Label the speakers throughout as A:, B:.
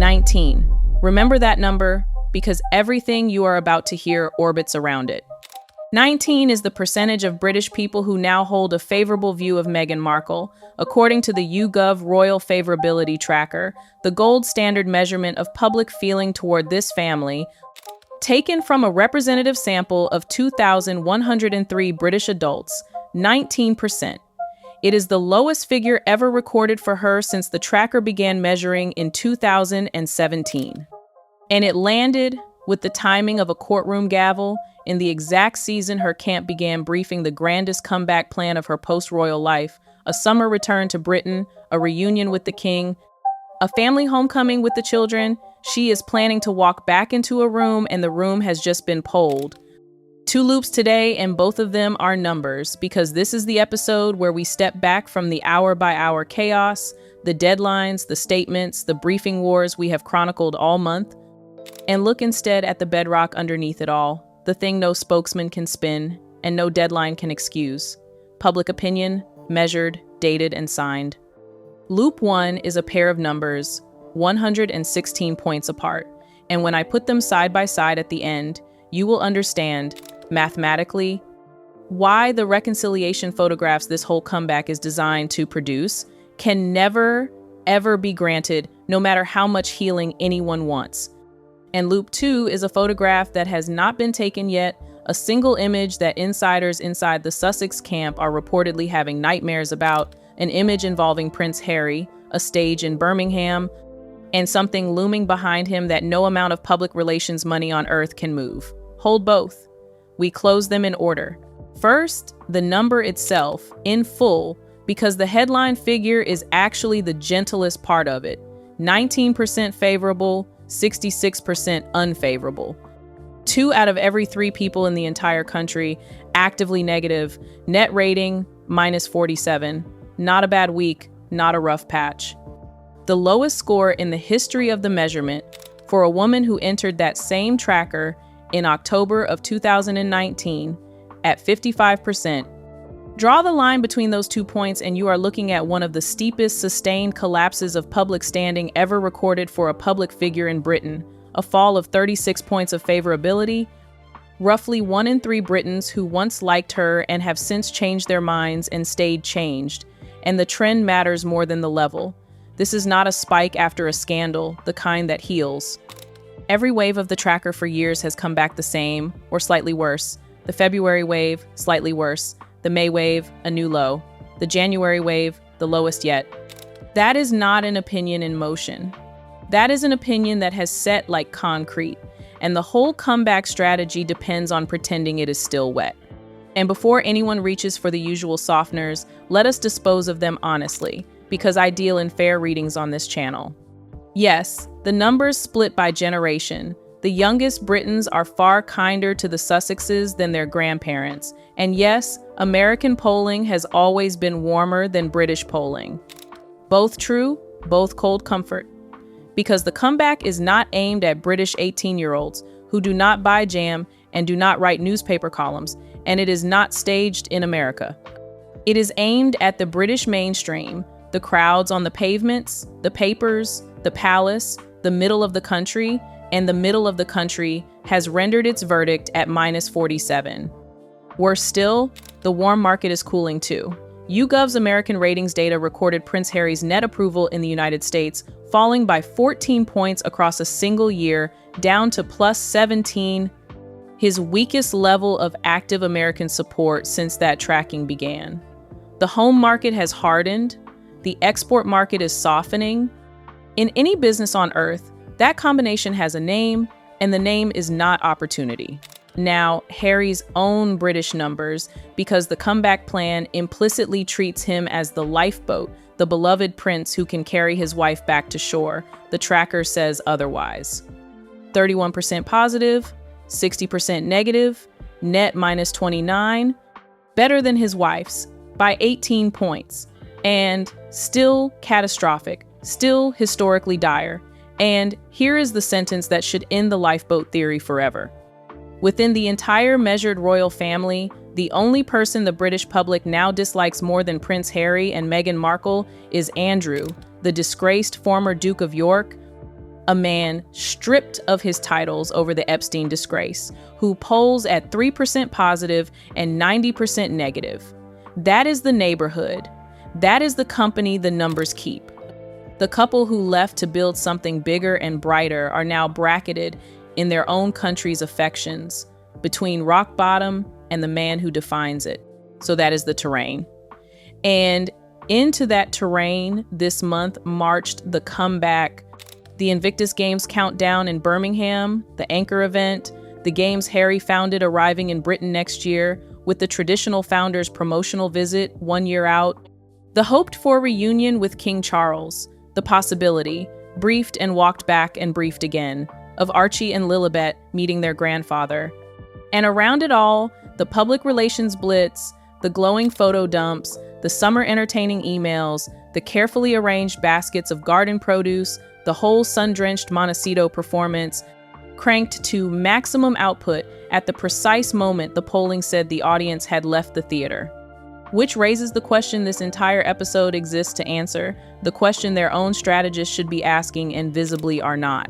A: 19. Remember that number because everything you are about to hear orbits around it. 19 is the percentage of British people who now hold a favorable view of Meghan Markle. According to the YouGov Royal Favourability Tracker, the gold standard measurement of public feeling toward this family, taken from a representative sample of 2,103 British adults, 19%. It is the lowest figure ever recorded for her since the tracker began measuring in 2017. And it landed with the timing of a courtroom gavel in the exact season her camp began briefing the grandest comeback plan of her post-royal life, a summer return to Britain, a reunion with the king, a family homecoming with the children. She is planning to walk back into a room and the room has just been polled. 2 loops today and both of them are numbers because this is the episode where we step back from the hour-by-hour chaos, the deadlines, the statements, the briefing wars we have chronicled all month, and look instead at the bedrock underneath it all, the thing no spokesman can spin and no deadline can excuse. Public opinion, measured, dated, and signed. Loop 1 is a pair of numbers, 116 points apart, and when I put them side by side at the end, you will understand, mathematically, why the reconciliation photographs this whole comeback is designed to produce can never, ever be granted, no matter how much healing anyone wants. And Loop 2 is a photograph that has not been taken yet, a single image that insiders inside the Sussex camp are reportedly having nightmares about, an image involving Prince Harry, a stage in Birmingham, and something looming behind him that no amount of public relations money on earth can move. Hold both. We close them in order. First, the number itself, in full, because the headline figure is actually the gentlest part of it. 19% favorable, 66% unfavorable. 2 out of every 3 people in the entire country actively negative. Net rating, -47. Not a bad week, not a rough patch. The lowest score in the history of the measurement for a woman who entered that same tracker in October of 2019 at 55%. Draw the line between those 2 points and you are looking at one of the steepest sustained collapses of public standing ever recorded for a public figure in Britain, a fall of 36 points of favorability. Roughly 1 in 3 Britons who once liked her and have since changed their minds and stayed changed. And the trend matters more than the level. This is not a spike after a scandal, the kind that heals. Every wave of the tracker for years has come back the same, or slightly worse. The February wave, slightly worse. The May wave, a new low. The January wave, the lowest yet. That is not an opinion in motion. That is an opinion that has set like concrete, and the whole comeback strategy depends on pretending it is still wet. And before anyone reaches for the usual softeners, let us dispose of them honestly, because I deal in fair readings on this channel. Yes, the numbers split by generation. The youngest Britons are far kinder to the Sussexes than their grandparents. And yes, American polling has always been warmer than British polling. Both true, both cold comfort. Because the comeback is not aimed at British 18-year-olds who do not buy jam and do not write newspaper columns, and it is not staged in America. It is aimed at the British mainstream, the crowds on the pavements, the papers, the palace, the middle of the country, and the middle of the country has rendered its verdict at -47. Worse still, the warm market is cooling too. YouGov's American ratings data recorded Prince Harry's net approval in the United States falling by 14 points across a single year, down to +17, his weakest level of active American support since that tracking began. The home market has hardened, the export market is softening. In any business on earth, that combination has a name, and the name is not opportunity. Now, Harry's own British numbers, because the comeback plan implicitly treats him as the lifeboat, the beloved prince who can carry his wife back to shore. The tracker says otherwise. 31% positive, 60% negative, net -29, better than his wife's by 18 points, and still catastrophic, still historically dire. And here is the sentence that should end the lifeboat theory forever. Within the entire measured royal family, the only person the British public now dislikes more than Prince Harry and Meghan Markle is Andrew, the disgraced former Duke of York, a man stripped of his titles over the Epstein disgrace, who polls at 3% positive and 90% negative. That is the neighborhood. That is the company the numbers keep. The couple who left to build something bigger and brighter are now bracketed in their own country's affections, between rock bottom and the man who defines it. So that is the terrain. And into that terrain this month marched the comeback, the Invictus Games countdown in Birmingham, the anchor event, the games Harry founded arriving in Britain next year, with the traditional founder's promotional visit 1 year out, the hoped-for reunion with King Charles, the possibility, briefed and walked back and briefed again, of Archie and Lilibet meeting their grandfather. And around it all, the public relations blitz, the glowing photo dumps, the summer entertaining emails, the carefully arranged baskets of garden produce, the whole sun-drenched Montecito performance, cranked to maximum output at the precise moment the polling said the audience had left the theater. Which raises the question this entire episode exists to answer, the question their own strategists should be asking and visibly are not.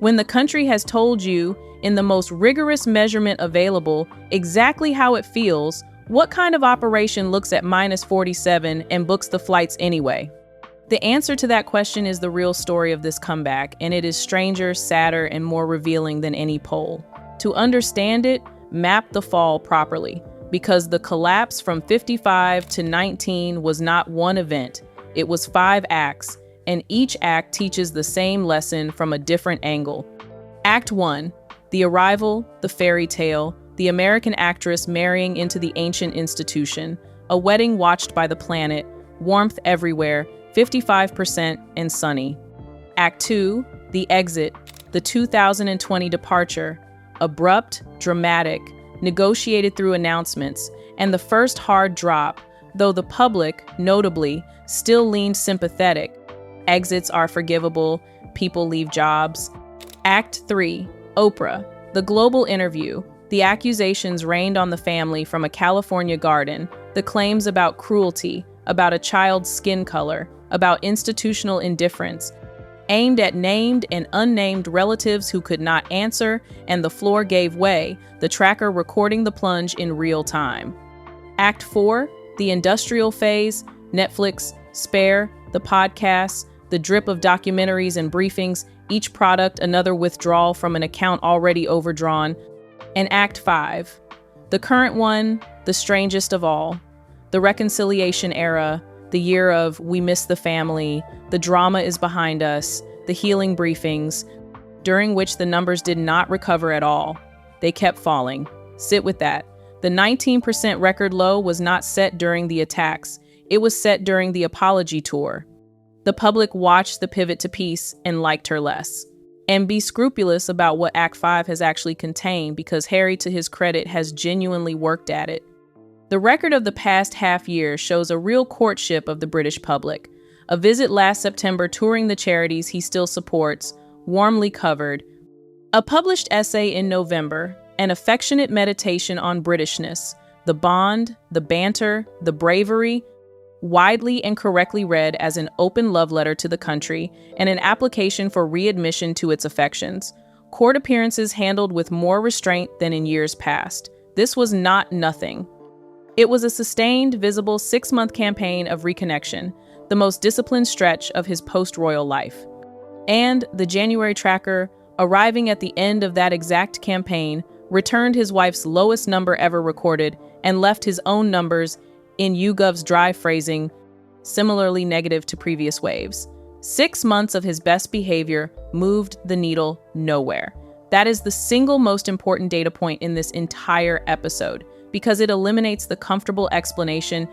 A: When the country has told you, in the most rigorous measurement available, exactly how it feels, what kind of operation looks at -47 and books the flights anyway? The answer to that question is the real story of this comeback, and it is stranger, sadder, and more revealing than any poll. To understand it, map the fall properly, because the collapse from 55 to 19 was not one event. It was 5 acts, and each act teaches the same lesson from a different angle. Act 1, the arrival, the fairy tale, the American actress marrying into the ancient institution, a wedding watched by the planet, warmth everywhere, 55% and sunny. Act 2, the exit, the 2020 departure, abrupt, dramatic, negotiated through announcements, and the first hard drop, though the public, notably, still leaned sympathetic. Exits are forgivable, people leave jobs. Act 3, Oprah, the global interview, the accusations rained on the family from a California garden, the claims about cruelty, about a child's skin color, about institutional indifference, aimed at named and unnamed relatives who could not answer, and the floor gave way, the tracker recording the plunge in real time. Act 4, the industrial phase, Netflix, Spare, the podcasts, the drip of documentaries and briefings, each product another withdrawal from an account already overdrawn. And Act 5, the current one, the strangest of all, the reconciliation era, the year of we miss the family, the drama is behind us, the healing briefings, during which the numbers did not recover at all. They kept falling. Sit with that. The 19% record low was not set during the attacks. It was set during the apology tour. The public watched the pivot to peace and liked her less. And be scrupulous about what Act 5 has actually contained, because Harry, to his credit, has genuinely worked at it. The record of the past half year shows a real courtship of the British public. A visit last September touring the charities he still supports, warmly covered. A published essay in November, an affectionate meditation on Britishness, the bond, the banter, the bravery, widely and correctly read as an open love letter to the country and an application for readmission to its affections. Court appearances handled with more restraint than in years past. This was not nothing. It was a sustained, visible 6-month campaign of reconnection, the most disciplined stretch of his post-royal life. And the January tracker, arriving at the end of that exact campaign, returned his wife's lowest number ever recorded and left his own numbers in YouGov's dry phrasing, similarly negative to previous waves. 6 months of his best behavior moved the needle nowhere. That is the single most important data point in this entire episode, because it eliminates the comfortable explanation.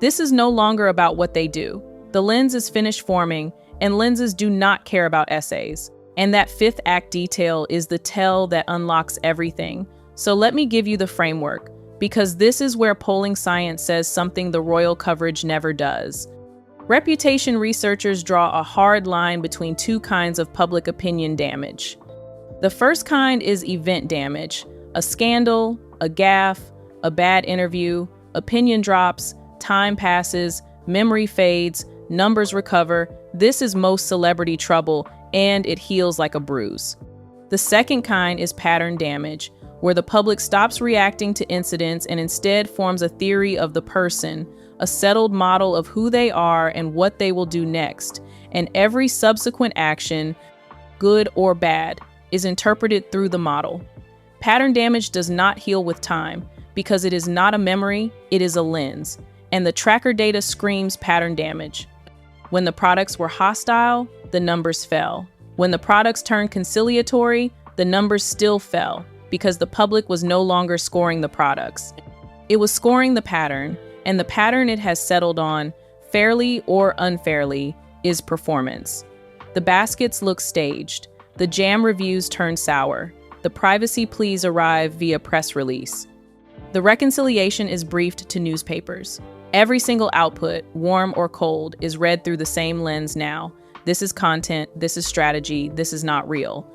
A: This is no longer about what they do. The lens is finished forming, and lenses do not care about essays. And that 5th act detail is the tell that unlocks everything. So let me give you the framework, because this is where polling science says something the royal coverage never does. Reputation researchers draw a hard line between 2 kinds of public opinion damage. The first kind is event damage, a scandal, a gaffe, a bad interview, opinion drops, time passes, memory fades, numbers recover. This is most celebrity trouble, and it heals like a bruise. The second kind is pattern damage, where the public stops reacting to incidents and instead forms a theory of the person, a settled model of who they are and what they will do next, and every subsequent action, good or bad, is interpreted through the model. Pattern damage does not heal with time, because it is not a memory, it is a lens, and the tracker data screams pattern damage. When the products were hostile, the numbers fell. When the products turned conciliatory, the numbers still fell, because the public was no longer scoring the products. It was scoring the pattern, and the pattern it has settled on, fairly or unfairly, is performance. The baskets look staged. The jam reviews turn sour. The privacy pleas arrive via press release. The reconciliation is briefed to newspapers. Every single output, warm or cold, is read through the same lens now. This is content, this is strategy, this is not real.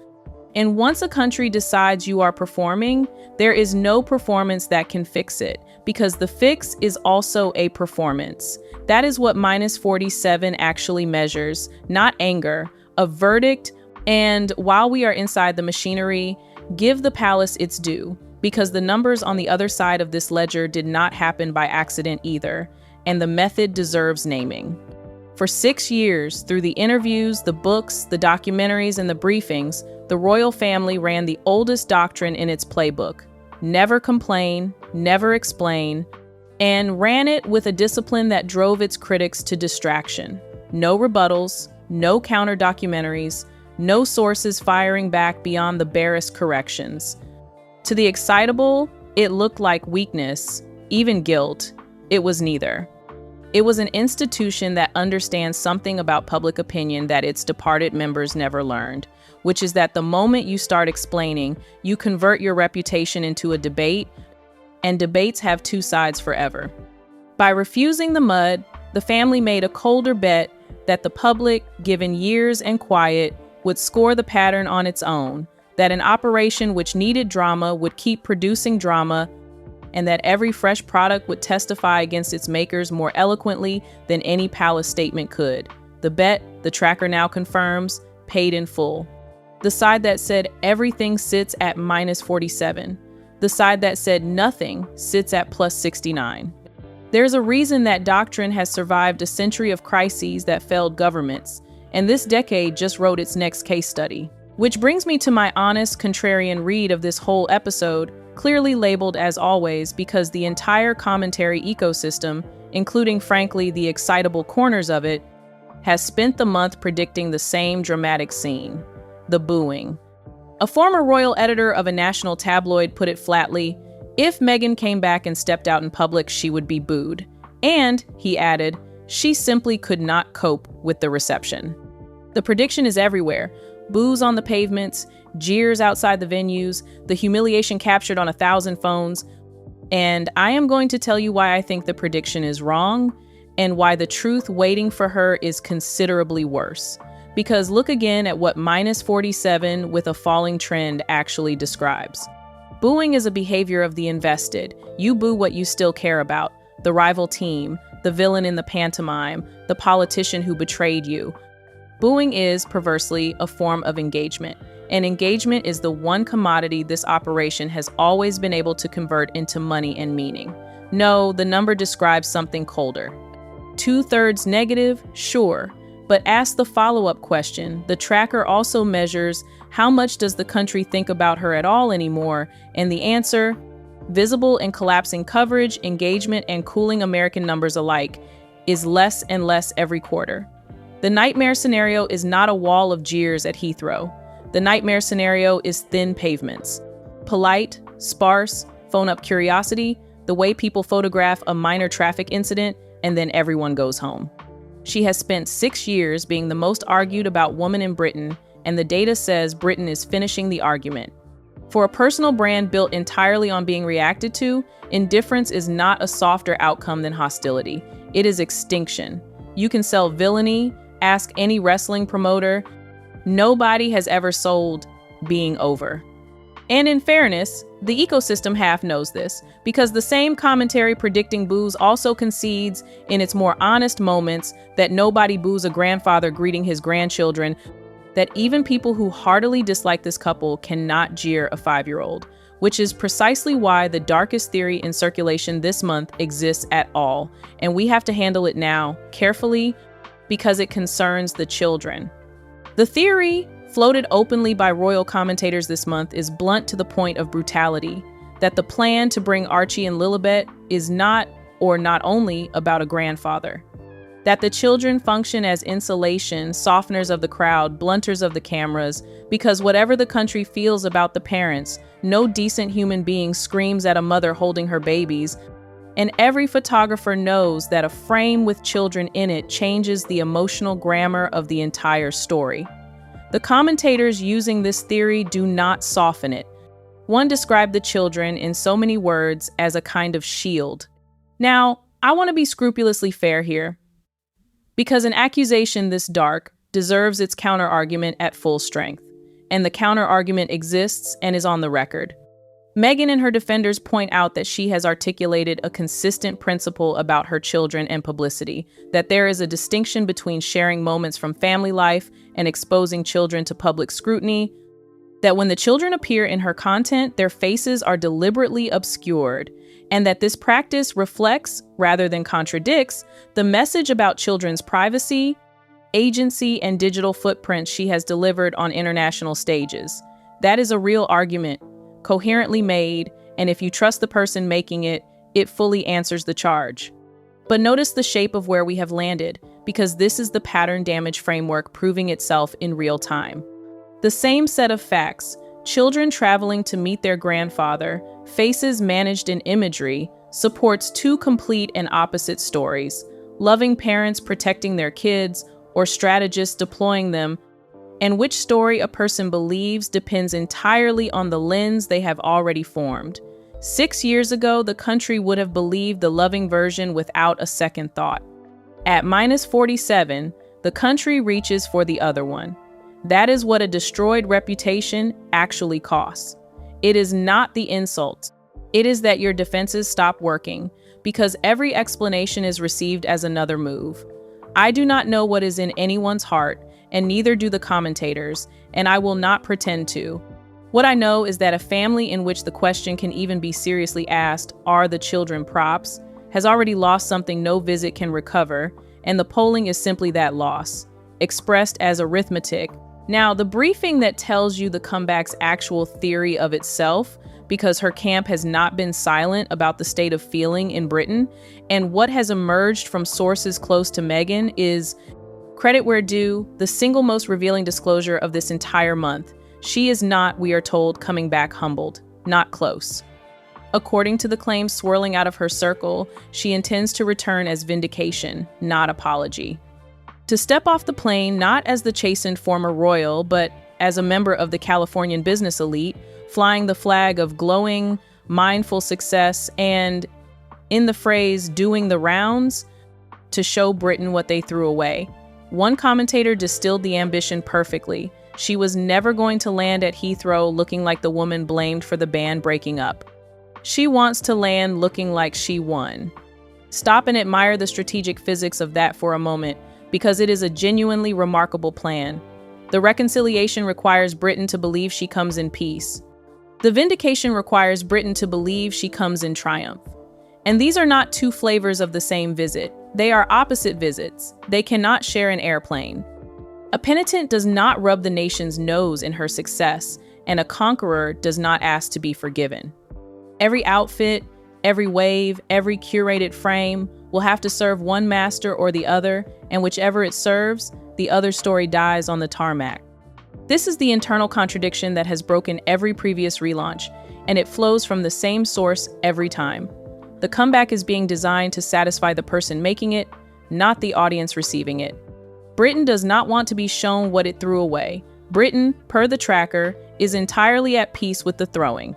A: And once a country decides you are performing, there is no performance that can fix it, because the fix is also a performance. That is what -47 actually measures, not anger, a verdict. And while we are inside the machinery, give the palace its due, because the numbers on the other side of this ledger did not happen by accident either, and the method deserves naming. For 6 years, through the interviews, the books, the documentaries, and the briefings, the royal family ran the oldest doctrine in its playbook: never complain, never explain, and ran it with a discipline that drove its critics to distraction. No rebuttals, no counter documentaries, no sources firing back beyond the barest corrections. To the excitable, it looked like weakness, even guilt. It was neither. It was an institution that understands something about public opinion that its departed members never learned, which is that the moment you start explaining, you convert your reputation into a debate, and debates have two sides forever. By refusing the mud, the family made a colder bet that the public, given years and quiet, would score the pattern on its own, that an operation which needed drama would keep producing drama, and that every fresh product would testify against its makers more eloquently than any palace statement could. The bet, the tracker now confirms, paid in full. The side that said everything sits at -47. The side that said nothing sits at +69. There's a reason that doctrine has survived a century of crises that failed governments, and this decade just wrote its next case study. Which brings me to my honest, contrarian read of this whole episode, clearly labeled as always, because the entire commentary ecosystem, including frankly the excitable corners of it, has spent the month predicting the same dramatic scene: the booing. A former royal editor of a national tabloid put it flatly: if Meghan came back and stepped out in public, she would be booed. And, he added, she simply could not cope with the reception. The prediction is everywhere. Boos on the pavements, jeers outside the venues, the humiliation captured on 1,000 phones. And I am going to tell you why I think the prediction is wrong, and why the truth waiting for her is considerably worse. Because look again at what -47 with a falling trend actually describes. Booing is a behavior of the invested. You boo what you still care about: the rival team, the villain in the pantomime, the politician who betrayed you. Booing is, perversely, a form of engagement. And engagement is the one commodity this operation has always been able to convert into money and meaning. No, the number describes something colder. 2/3 negative, sure. But ask the follow-up question. The tracker also measures how much does the country think about her at all anymore, and the answer, visible and collapsing coverage, engagement, and cooling American numbers alike, is less and less every quarter. The nightmare scenario is not a wall of jeers at Heathrow. The nightmare scenario is thin pavements. Polite, sparse, phone-up curiosity, the way people photograph a minor traffic incident, and then everyone goes home. She has spent 6 years being the most argued about woman in Britain, and the data says Britain is finishing the argument. For a personal brand built entirely on being reacted to, indifference is not a softer outcome than hostility. It is extinction. You can sell villainy, ask any wrestling promoter. Nobody has ever sold being over. And in fairness, the ecosystem half knows this, because the same commentary predicting boos also concedes in its more honest moments that nobody boos a grandfather greeting his grandchildren, that even people who heartily dislike this couple cannot jeer a 5-year-old, which is precisely why the darkest theory in circulation this month exists at all, and we have to handle it now, carefully, because it concerns the children. The theory, floated openly by royal commentators this month, is blunt to the point of brutality, that the plan to bring Archie and Lilibet is not, or not only, about a grandfather. That the children function as insulation, softeners of the crowd, blunters of the cameras, because whatever the country feels about the parents, no decent human being screams at a mother holding her babies, and every photographer knows that a frame with children in it changes the emotional grammar of the entire story. The commentators using this theory do not soften it. One described the children in so many words as a kind of shield. Now, I want to be scrupulously fair here, because an accusation this dark deserves its counter-argument at full strength, and the counter-argument exists and is on the record. Meghan and her defenders point out that she has articulated a consistent principle about her children and publicity, that there is a distinction between sharing moments from family life and exposing children to public scrutiny, that when the children appear in her content, their faces are deliberately obscured, and that this practice reflects, rather than contradicts, the message about children's privacy, agency, and digital footprints she has delivered on international stages. That is a real argument, coherently made, and if you trust the person making it, it fully answers the charge. But notice the shape of where we have landed, because this is the pattern damage framework proving itself in real time. The same set of facts, children traveling to meet their grandfather, faces managed in imagery, supports two complete and opposite stories: loving parents protecting their kids, or strategists deploying them. And which story a person believes depends entirely on the lens they have already formed. 6 years ago, the country would have believed the loving version without a second thought. At -47, the country reaches for the other one. That is what a destroyed reputation actually costs. It is not the insult. It is that your defenses stop working, because every explanation is received as another move. I do not know what is in anyone's heart, and neither do the commentators, and I will not pretend to. What I know is that a family in which the question can even be seriously asked, are the children props, has already lost something no visit can recover, and the polling is simply that loss, expressed as arithmetic. Now, the briefing that tells you the comeback's actual theory of itself, because her camp has not been silent about the state of feeling in Britain, and what has emerged from sources close to Meghan is, credit where due, the single most revealing disclosure of this entire month. She is not, we are told, coming back humbled, not close. According to the claims swirling out of her circle, she intends to return as vindication, not apology. To step off the plane not as the chastened former royal, but as a member of the Californian business elite, flying the flag of glowing, mindful success and, in the phrase, doing the rounds, to show Britain what they threw away. One commentator distilled the ambition perfectly. She was never going to land at Heathrow looking like the woman blamed for the band breaking up. She wants to land looking like she won. Stop and admire the strategic physics of that for a moment, because it is a genuinely remarkable plan. The reconciliation requires Britain to believe she comes in peace. The vindication requires Britain to believe she comes in triumph. And these are not two flavors of the same visit. They are opposite visits. They cannot share an airplane. A penitent does not rub the nation's nose in her success, and a conqueror does not ask to be forgiven. Every outfit, every wave, every curated frame will have to serve one master or the other, and whichever it serves, the other story dies on the tarmac. This is the internal contradiction that has broken every previous relaunch, and it flows from the same source every time. The comeback is being designed to satisfy the person making it, not the audience receiving it. Britain does not want to be shown what it threw away. Britain, per the tracker, is entirely at peace with the throwing.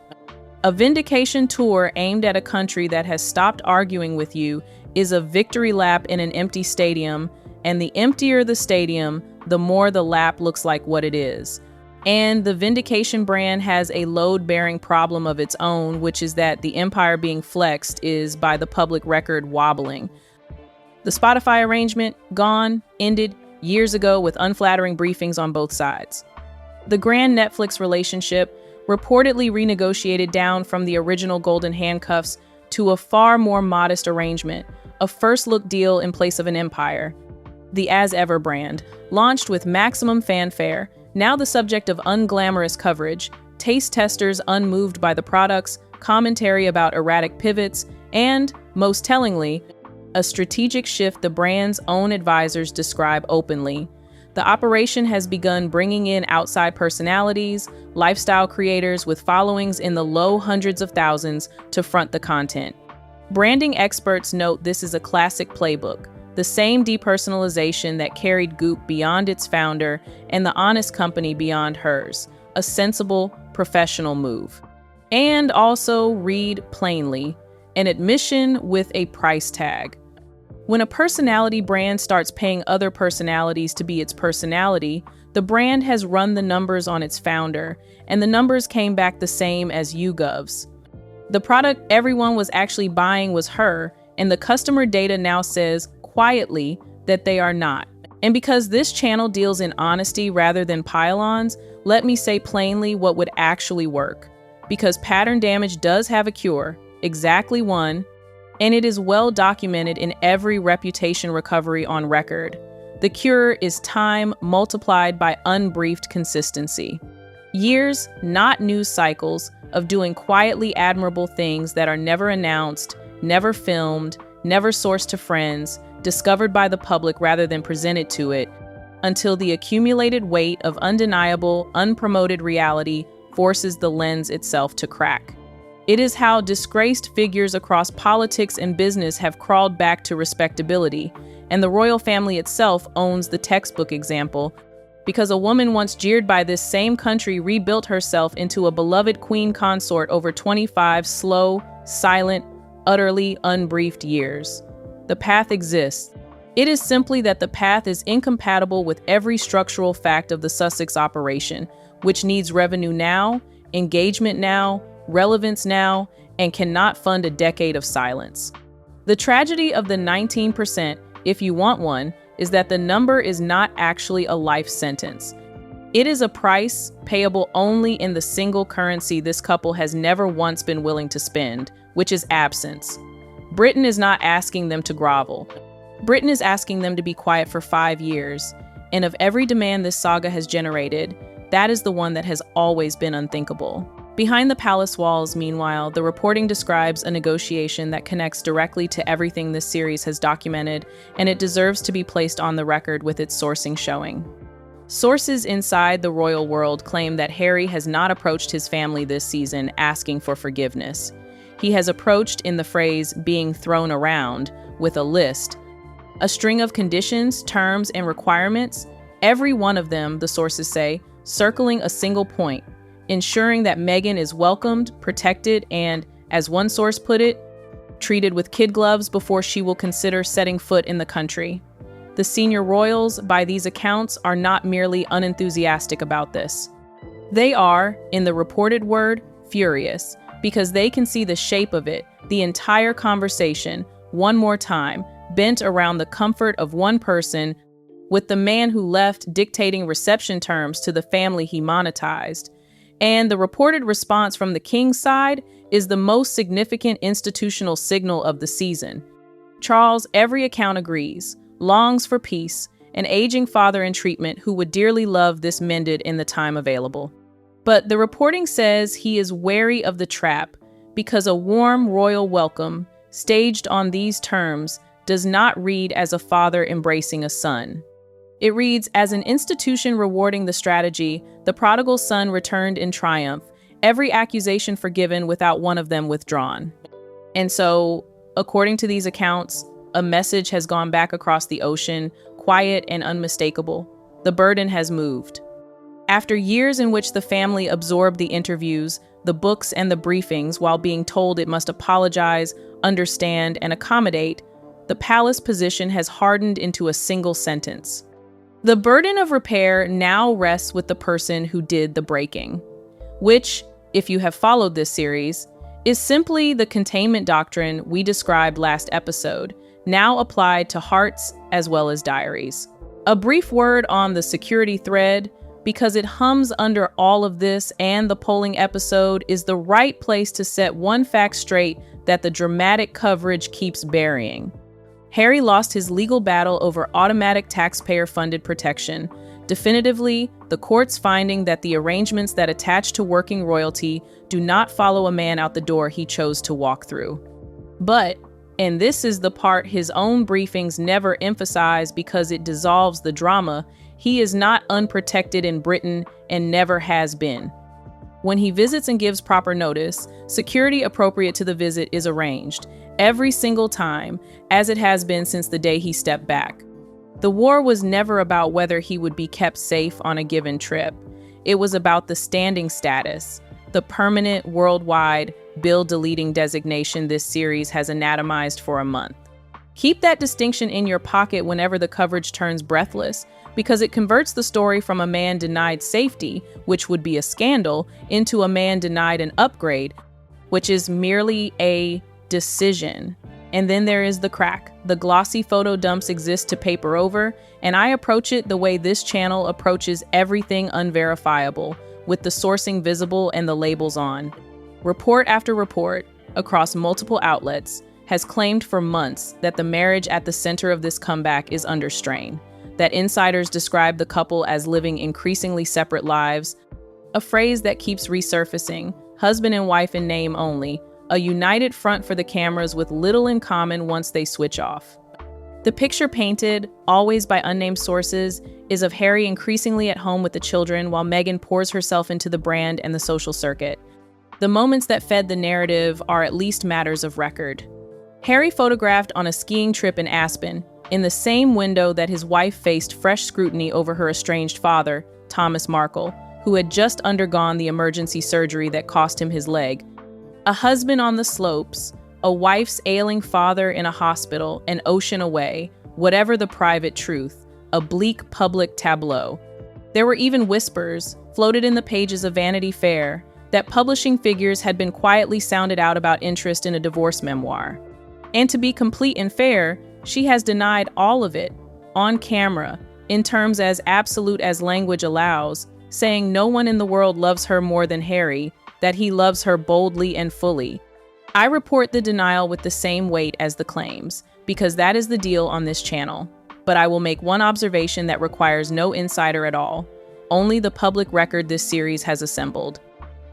A: A vindication tour aimed at a country that has stopped arguing with you is a victory lap in an empty stadium, and the emptier the stadium, the more the lap looks like what it is. And the vindication brand has a load-bearing problem of its own, which is that the empire being flexed is, by the public record, wobbling. The Spotify arrangement, gone, ended, years ago with unflattering briefings on both sides. The grand Netflix relationship reportedly renegotiated down from the original golden handcuffs to a far more modest arrangement, a first-look deal in place of an empire. The As Ever brand, launched with maximum fanfare, now the subject of unglamorous coverage, taste testers unmoved by the products, commentary about erratic pivots, and, most tellingly, a strategic shift the brand's own advisors describe openly. The operation has begun bringing in outside personalities, lifestyle creators with followings in the low hundreds of thousands to front the content. Branding experts note this is a classic playbook, the same depersonalization that carried Goop beyond its founder and The Honest Company beyond hers, a sensible, professional move. And also read plainly, an admission with a price tag. When a personality brand starts paying other personalities to be its personality, the brand has run the numbers on its founder, and the numbers came back the same as YouGov's. The product everyone was actually buying was her, and the customer data now says, quietly, that they are not. And because this channel deals in honesty rather than pile-ons, let me say plainly what would actually work. Because pattern damage does have a cure, exactly one, and it is well documented in every reputation recovery on record. The cure is time multiplied by unbriefed consistency. Years, not news cycles, of doing quietly admirable things that are never announced, never filmed, never sourced to friends, discovered by the public rather than presented to it, until the accumulated weight of undeniable, unpromoted reality forces the lens itself to crack. It is how disgraced figures across politics and business have crawled back to respectability, and the royal family itself owns the textbook example, because a woman once jeered by this same country rebuilt herself into a beloved queen consort over 25 slow, silent, utterly unbriefed years. The path exists. It is simply that the path is incompatible with every structural fact of the Sussex operation, which needs revenue now, engagement now, relevance now, and cannot fund a decade of silence. The tragedy of the 19%, if you want one, is that the number is not actually a life sentence. It is a price payable only in the single currency this couple has never once been willing to spend, which is absence. Britain is not asking them to grovel. Britain is asking them to be quiet for 5 years, and of every demand this saga has generated, that is the one that has always been unthinkable. Behind the palace walls, meanwhile, the reporting describes a negotiation that connects directly to everything this series has documented, and it deserves to be placed on the record with its sourcing showing. Sources inside the royal world claim that Harry has not approached his family this season asking for forgiveness. He has approached, in the phrase being thrown around, with a list, a string of conditions, terms, and requirements, every one of them, the sources say, circling a single point, ensuring that Meghan is welcomed, protected, and, as one source put it, treated with kid gloves before she will consider setting foot in the country. The senior royals, by these accounts, are not merely unenthusiastic about this. They are, in the reported word, furious, because they can see the shape of it, the entire conversation, one more time, bent around the comfort of one person, with the man who left dictating reception terms to the family he monetized. And the reported response from the king's side is the most significant institutional signal of the season. Charles, every account agrees, longs for peace, an aging father in treatment who would dearly love this mended in the time available. But the reporting says he is wary of the trap because a warm royal welcome, staged on these terms, does not read as a father embracing a son. It reads as an institution rewarding the strategy, the prodigal son returned in triumph, every accusation forgiven without one of them withdrawn. And so, according to these accounts, a message has gone back across the ocean, quiet and unmistakable. The burden has moved. After years in which the family absorbed the interviews, the books, and the briefings while being told it must apologize, understand, and accommodate, the palace position has hardened into a single sentence. The burden of repair now rests with the person who did the breaking, which, if you have followed this series, is simply the containment doctrine we described last episode, now applied to hearts as well as diaries. A brief word on the security thread, because it hums under all of this and the polling episode, is the right place to set one fact straight that the dramatic coverage keeps burying. Harry lost his legal battle over automatic taxpayer-funded protection. Definitively, the court's finding that the arrangements that attach to working royalty do not follow a man out the door he chose to walk through. But, and this is the part his own briefings never emphasize because it dissolves the drama, he is not unprotected in Britain and never has been. When he visits and gives proper notice, security appropriate to the visit is arranged, every single time, as it has been since the day he stepped back. The war was never about whether he would be kept safe on a given trip. It was about the standing status, the permanent worldwide bill-deleting designation this series has anatomized for a month. Keep that distinction in your pocket whenever the coverage turns breathless, because it converts the story from a man denied safety, which would be a scandal, into a man denied an upgrade, which is merely a decision. And then there is the crack. The glossy photo dumps exist to paper over, and I approach it the way this channel approaches everything unverifiable, with the sourcing visible and the labels on. Report after report, across multiple outlets, has claimed for months that the marriage at the center of this comeback is under strain, that insiders describe the couple as living increasingly separate lives, a phrase that keeps resurfacing, husband and wife in name only, a united front for the cameras with little in common once they switch off. The picture painted, always by unnamed sources, is of Harry increasingly at home with the children while Meghan pours herself into the brand and the social circuit. The moments that fed the narrative are at least matters of record. Harry photographed on a skiing trip in Aspen, in the same window that his wife faced fresh scrutiny over her estranged father, Thomas Markle, who had just undergone the emergency surgery that cost him his leg. A husband on the slopes, a wife's ailing father in a hospital, an ocean away, whatever the private truth, a bleak public tableau. There were even whispers, floated in the pages of Vanity Fair, that publishing figures had been quietly sounded out about interest in a divorce memoir. And to be complete and fair, she has denied all of it, on camera, in terms as absolute as language allows, saying no one in the world loves her more than Harry, that he loves her boldly and fully. I report the denial with the same weight as the claims, because that is the deal on this channel. But I will make one observation that requires no insider at all, only the public record this series has assembled.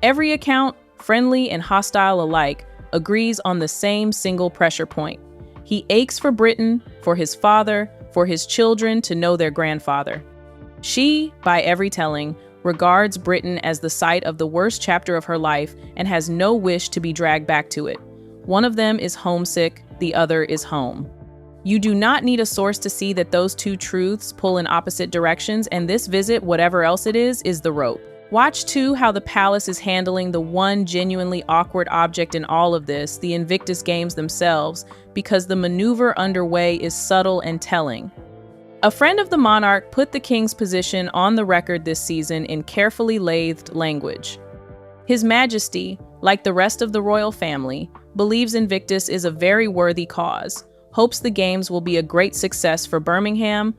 A: Every account, friendly and hostile alike, agrees on the same single pressure point. He aches for Britain, for his father, for his children to know their grandfather. She, by every telling, regards Britain as the site of the worst chapter of her life and has no wish to be dragged back to it. One of them is homesick, the other is home. You do not need a source to see that those two truths pull in opposite directions, and this visit, whatever else it is the rope. Watch too how the palace is handling the one genuinely awkward object in all of this, the Invictus Games themselves, because the maneuver underway is subtle and telling. A friend of the monarch put the king's position on the record this season in carefully lathed language. His Majesty, like the rest of the royal family, believes Invictus is a very worthy cause, hopes the games will be a great success for Birmingham,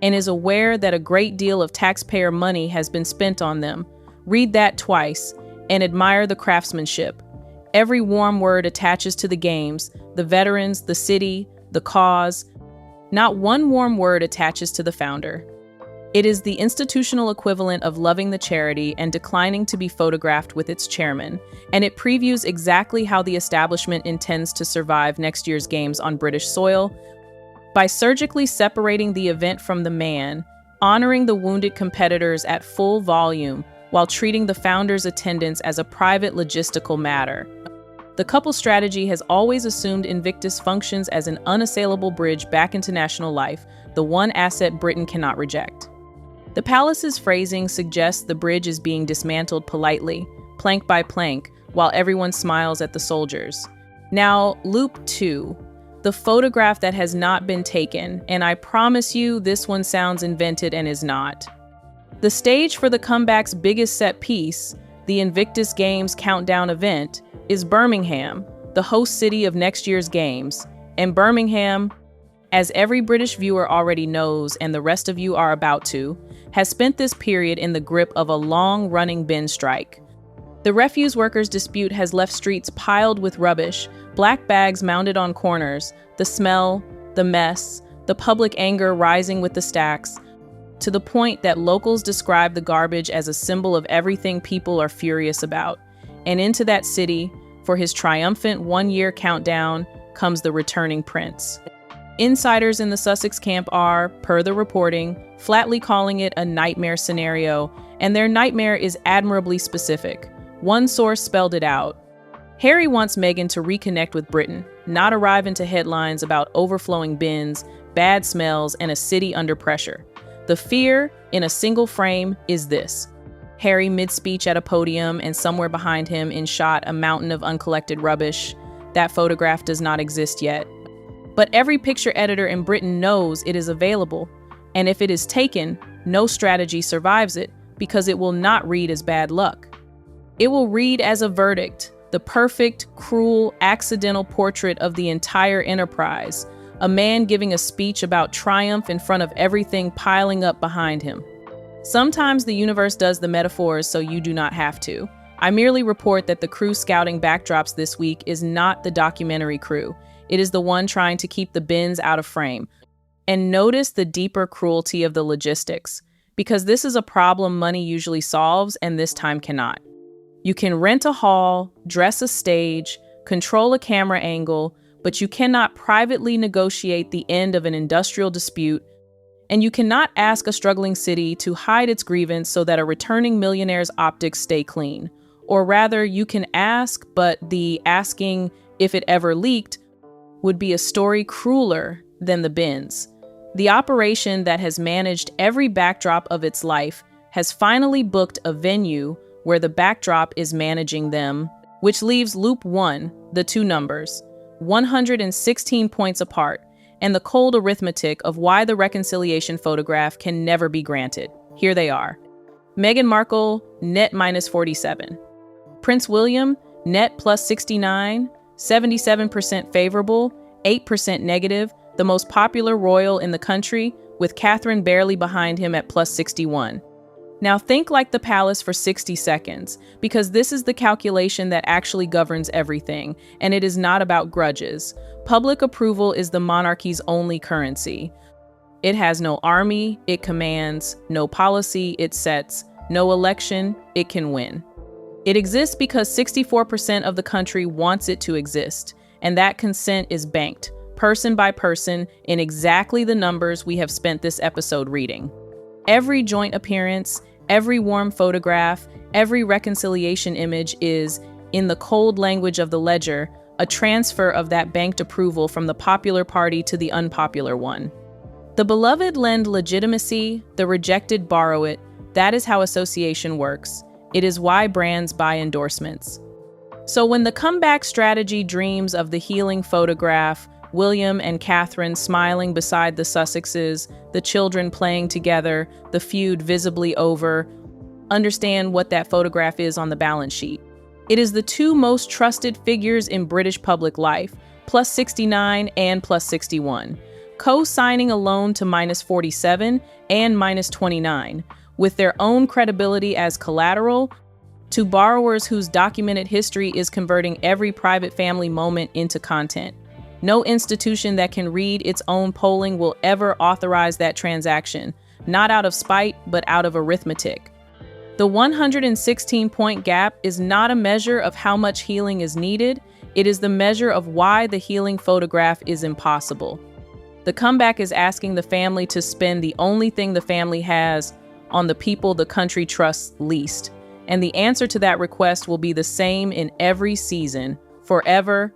A: and is aware that a great deal of taxpayer money has been spent on them. Read that twice, and admire the craftsmanship. Every warm word attaches to the games, the veterans, the city, the cause. Not one warm word attaches to the founder. It is the institutional equivalent of loving the charity and declining to be photographed with its chairman, and it previews exactly how the establishment intends to survive next year's games on British soil, by surgically separating the event from the man, honoring the wounded competitors at full volume, while treating the founder's attendance as a private logistical matter. The couple's strategy has always assumed Invictus functions as an unassailable bridge back into national life, the one asset Britain cannot reject. The palace's phrasing suggests the bridge is being dismantled politely, plank by plank, while everyone smiles at the soldiers. Now, loop 2. The photograph that has not been taken, and I promise you this one sounds invented and is not. The stage for the comeback's biggest set piece, the Invictus Games countdown event, is Birmingham, the host city of next year's games. And Birmingham, as every British viewer already knows and the rest of you are about to, has spent this period in the grip of a long-running bin strike. The refuse workers' dispute has left streets piled with rubbish, black bags mounted on corners, the smell, the mess, the public anger rising with the stacks, to the point that locals describe the garbage as a symbol of everything people are furious about. And into that city, for his triumphant one-year countdown, comes the returning prince. Insiders in the Sussex camp are, per the reporting, flatly calling it a nightmare scenario, and their nightmare is admirably specific. One source spelled it out. Harry wants Meghan to reconnect with Britain, not arrive into headlines about overflowing bins, bad smells, and a city under pressure. The fear, in a single frame, is this. Harry mid-speech at a podium, and somewhere behind him in shot a mountain of uncollected rubbish. That photograph does not exist yet. But every picture editor in Britain knows it is available, and if it is taken, no strategy survives it, because it will not read as bad luck. It will read as a verdict, the perfect, cruel, accidental portrait of the entire enterprise, a man giving a speech about triumph in front of everything piling up behind him. Sometimes the universe does the metaphors so you do not have to. I merely report that the crew scouting backdrops this week is not the documentary crew. It is the one trying to keep the bins out of frame. And notice the deeper cruelty of the logistics, because this is a problem money usually solves and this time cannot. You can rent a hall, dress a stage, control a camera angle, but you cannot privately negotiate the end of an industrial dispute, and you cannot ask a struggling city to hide its grievance so that a returning millionaire's optics stay clean. Or rather, you can ask, but the asking, if it ever leaked, would be a story crueler than the bins. The operation that has managed every backdrop of its life has finally booked a venue where the backdrop is managing them, which leaves loop 1, the two numbers, 116 points apart, and the cold arithmetic of why the reconciliation photograph can never be granted. Here they are. Meghan Markle, net minus 47. Prince William, net plus 69, 77% favorable, 8% negative, the most popular royal in the country, with Catherine barely behind him at plus 61. Now think like the palace for 60 seconds, because this is the calculation that actually governs everything, and it is not about grudges. Public approval is the monarchy's only currency. It has no army, it commands, no policy, it sets, no election, it can win. It exists because 64% of the country wants it to exist, and that consent is banked, person by person, in exactly the numbers we have spent this episode reading. Every joint appearance, every warm photograph, every reconciliation image is, in the cold language of the ledger, a transfer of that banked approval from the popular party to the unpopular one. The beloved lend legitimacy, the rejected borrow it. That is how association works. It is why brands buy endorsements. So when the comeback strategy dreams of the healing photograph, William and Catherine smiling beside the Sussexes, the children playing together, the feud visibly over, understand what that photograph is on the balance sheet. It is the two most trusted figures in British public life, plus 69 and plus 61, co-signing a loan to minus 47 and minus 29, with their own credibility as collateral, to borrowers whose documented history is converting every private family moment into content. No institution that can read its own polling will ever authorize that transaction, not out of spite, but out of arithmetic. The 116-point gap is not a measure of how much healing is needed. It is the measure of why the healing photograph is impossible. The comeback is asking the family to spend the only thing the family has on the people the country trusts least. And the answer to that request will be the same in every season, forever,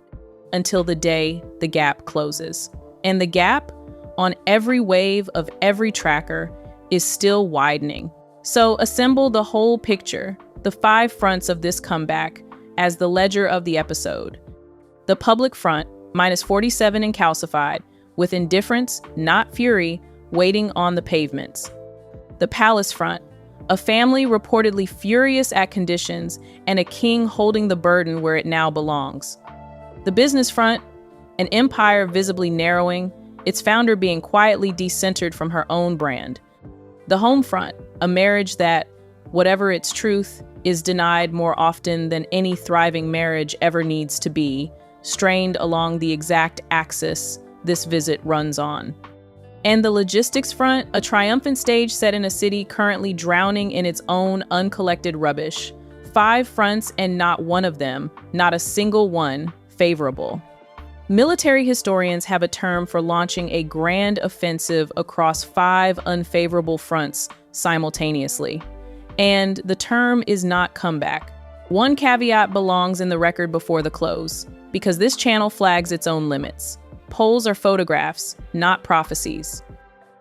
A: until the day the gap closes. And the gap, on every wave of every tracker, is still widening. So assemble the whole picture, the 5 fronts of this comeback, as the ledger of the episode. The public front, minus 47 and calcified, with indifference, not fury, waiting on the pavements. The palace front, a family reportedly furious at conditions, and a king holding the burden where it now belongs. The business front, an empire visibly narrowing, its founder being quietly decentered from her own brand. The home front, a marriage that, whatever its truth, is denied more often than any thriving marriage ever needs to be, strained along the exact axis this visit runs on. And the logistics front, a triumphant stage set in a city currently drowning in its own uncollected rubbish. 5 fronts and not one of them, not a single one, favorable. Military historians have a term for launching a grand offensive across 5 unfavorable fronts simultaneously. And the term is not comeback. One caveat belongs in the record before the close, because this channel flags its own limits. Polls are photographs, not prophecies.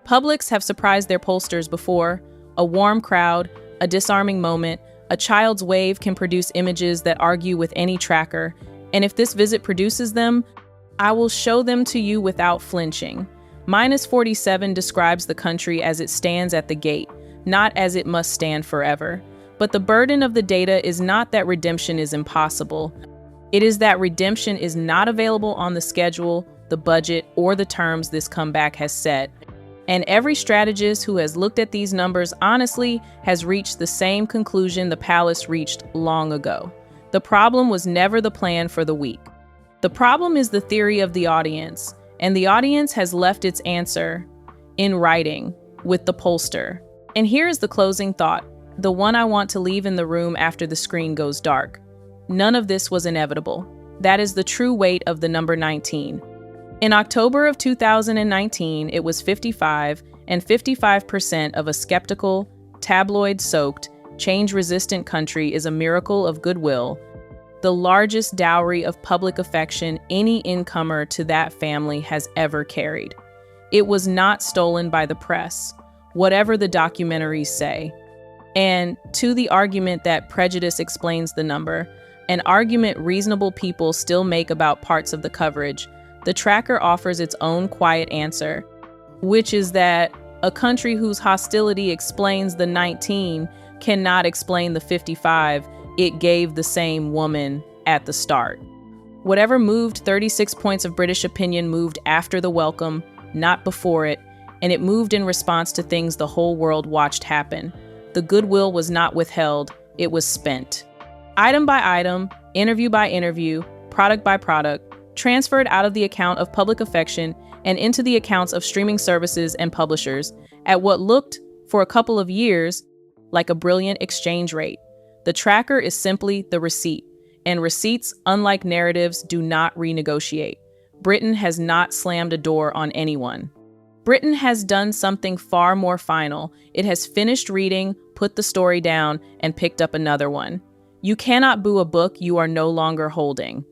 A: Publics have surprised their pollsters before. A warm crowd, a disarming moment, a child's wave can produce images that argue with any tracker. And if this visit produces them, I will show them to you without flinching. -47 describes the country as it stands at the gate, not as it must stand forever. But the burden of the data is not that redemption is impossible. It is that redemption is not available on the schedule, the budget, or the terms this comeback has set. And every strategist who has looked at these numbers honestly has reached the same conclusion the palace reached long ago. The problem was never the plan for the week. The problem is the theory of the audience, and the audience has left its answer in writing with the pollster. And here is the closing thought, the one I want to leave in the room after the screen goes dark. None of this was inevitable. That is the true weight of the number 19. In October of 2019, it was 55, and 55% of a skeptical, tabloid-soaked, change-resistant country is a miracle of goodwill, the largest dowry of public affection any incomer to that family has ever carried. It was not stolen by the press, whatever the documentaries say. And to the argument that prejudice explains the number, an argument reasonable people still make about parts of the coverage, the tracker offers its own quiet answer, which is that a country whose hostility explains the 19 cannot explain the 55 it gave the same woman at the start. Whatever moved 36 points of British opinion moved after the welcome, not before it, and it moved in response to things the whole world watched happen. The goodwill was not withheld, it was spent. Item by item, interview by interview, product by product, transferred out of the account of public affection and into the accounts of streaming services and publishers at what looked, for a couple of years, like a brilliant exchange rate. The tracker is simply the receipt, and receipts, unlike narratives, do not renegotiate. Britain has not slammed a door on anyone. Britain has done something far more final. It has finished reading, put the story down, and picked up another one. You cannot boo a book you are no longer holding.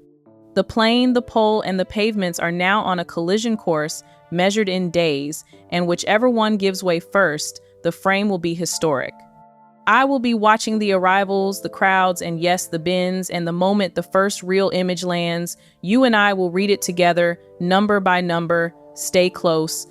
A: The plane, the pole, and the pavements are now on a collision course measured in days, and whichever one gives way first, the frame will be historic. I will be watching the arrivals, the crowds, and yes, the bins, and the moment the first real image lands, you and I will read it together, number by number. Stay close.